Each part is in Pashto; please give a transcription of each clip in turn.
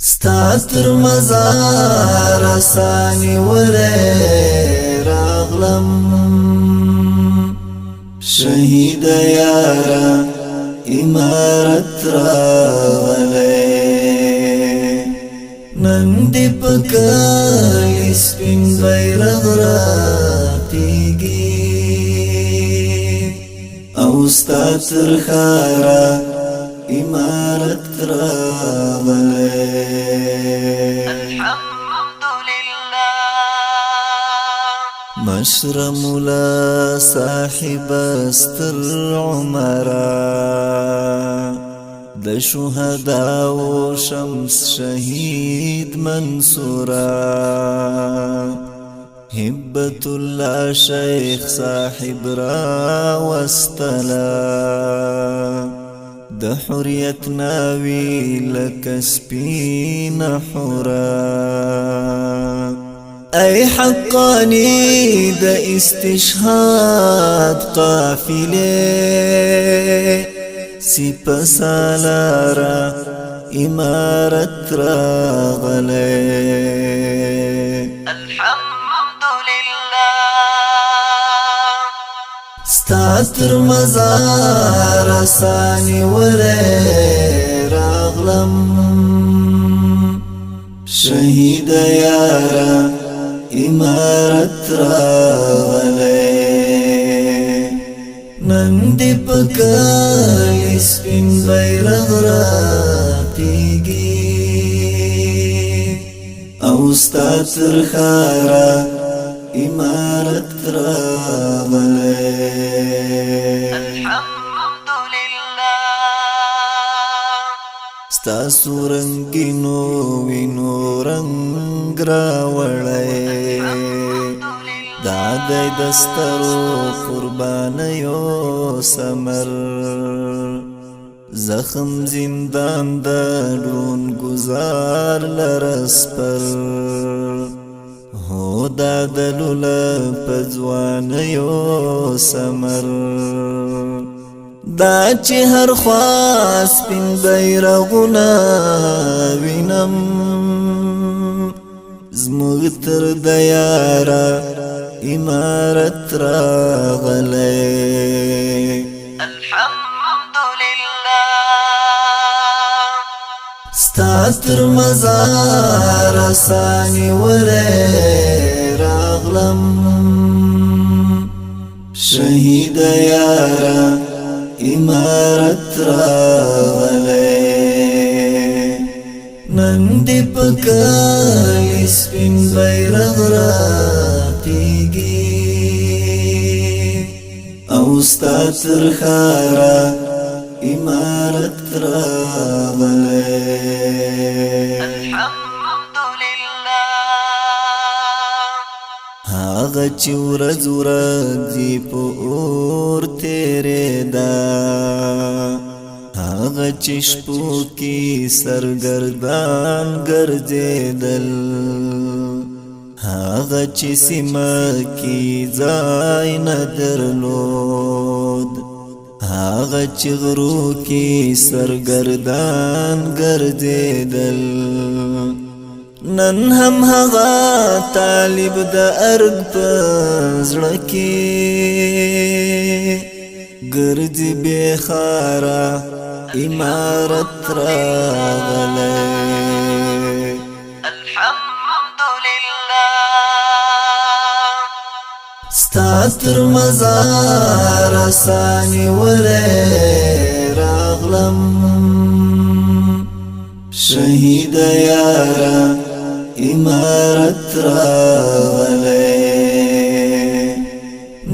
ستاتر مزار سانی وره راغلم شهید یارا امارت راغلی نندی پکالی سپین بیرغ راتیگی او ستاتر خارا امارت راغلی مشر مولا صاحب استر عمرا د شهدا و شمس شهید منصورا هبت الله شیخ صاحب را وستلا د حریت ناوی لک سپین حورا ای حقانی د استشهاد قافله سپه سالارا امارت راغلی ستاتر مزار سانی وره راغلم شهید یارا امارت راغلی نندی پکالی سپین بیرغ راتیگی او ستاتر خارا امارت راغلی ستاسو رنگینو وینو رنگ راوړی دادی دسترو قربانیو سمر زخم زندان دارون گزار لرسپر هو دادلو لپزوانیو سمر دا چې هر خواس پین بیرغونا وینم زموږ تر د یارا امارت راغلی ستاتر مزار سانی وره راغلم شهید یارا امارت راغلی نندی پکالی سپین بیرغ راتیگی او ستاتر خارا امارت راغلی هاغه چې ورځ ورځي په اور تېرېدا هاغه چې شپو کې سرګردان ګرځېدل هاغه چې سیمه کې ځای نه درلود هاغه چې غرو کې سرګردان ګرځېدل نن هم هغه طالب د ارګ په زړه کې ګرځي بې خارا امارت راغلی ستاتر مزار سانی وره راغلم شهید یارا امارت راغلی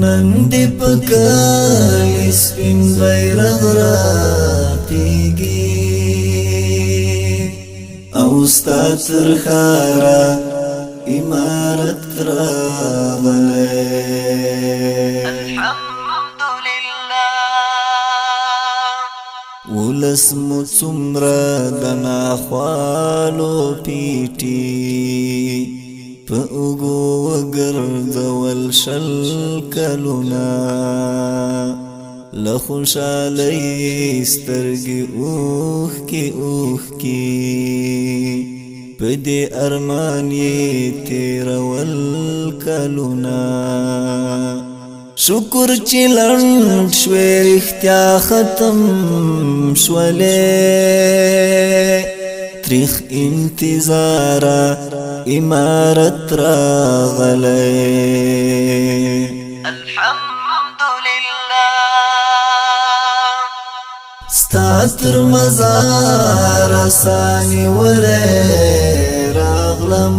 نندی پکالی سپین بیرغ راتیگی او ستاتر خارا امارت راغلی ولس مو څومره د ناخوالو پیټي په اوږو وګرځول شل کلونه له خوشالۍ سترګې اوښکې اوښکې پدی ارمانی تیرول کلونا شکر چی لند شوی رختیا ختم شولی تریخ انتظارا امارت راغلی الحمدللہ ستاتر مزار سانی ولی راغلم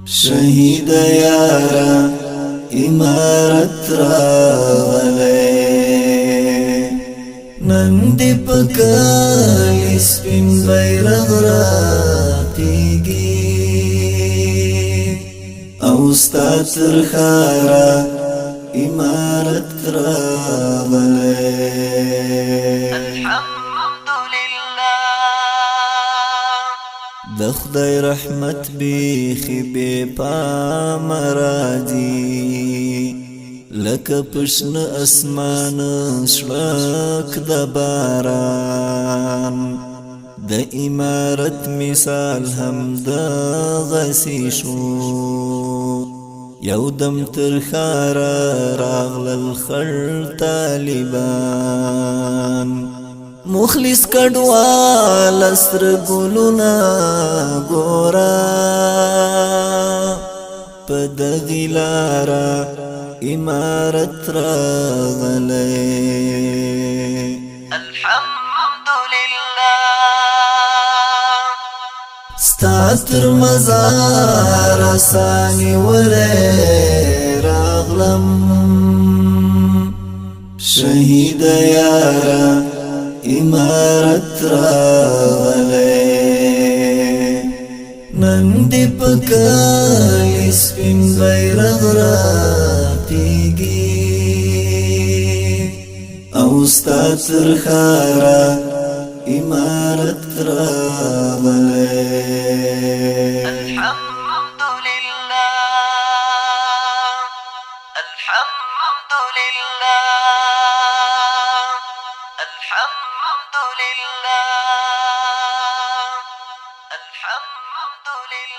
شهید یارا امارت راغلی نندی پکالی سپین بیرغ راتیگی او ستاتر خارا امارت راغلی الحمدللہ د خدای رحمت بیخی بی پام راځي لکه پشن اسمان شړک د باران د امارت مثال هم د غسی شو یو دم تر خارا راغلل خړ طالبان مخلص کډوال استر ګلونا ګورا پد غلارا امارت راغلی الحمدللہ ستاتر مزار سانی ولی راغلم شهید یارا امارت راغلی نندی پکالی سپین بیرغ راتیگی او ستاتر خارا امارت راغلی الحمدللہ الحمدللہ الحمدللہ الحمدللہ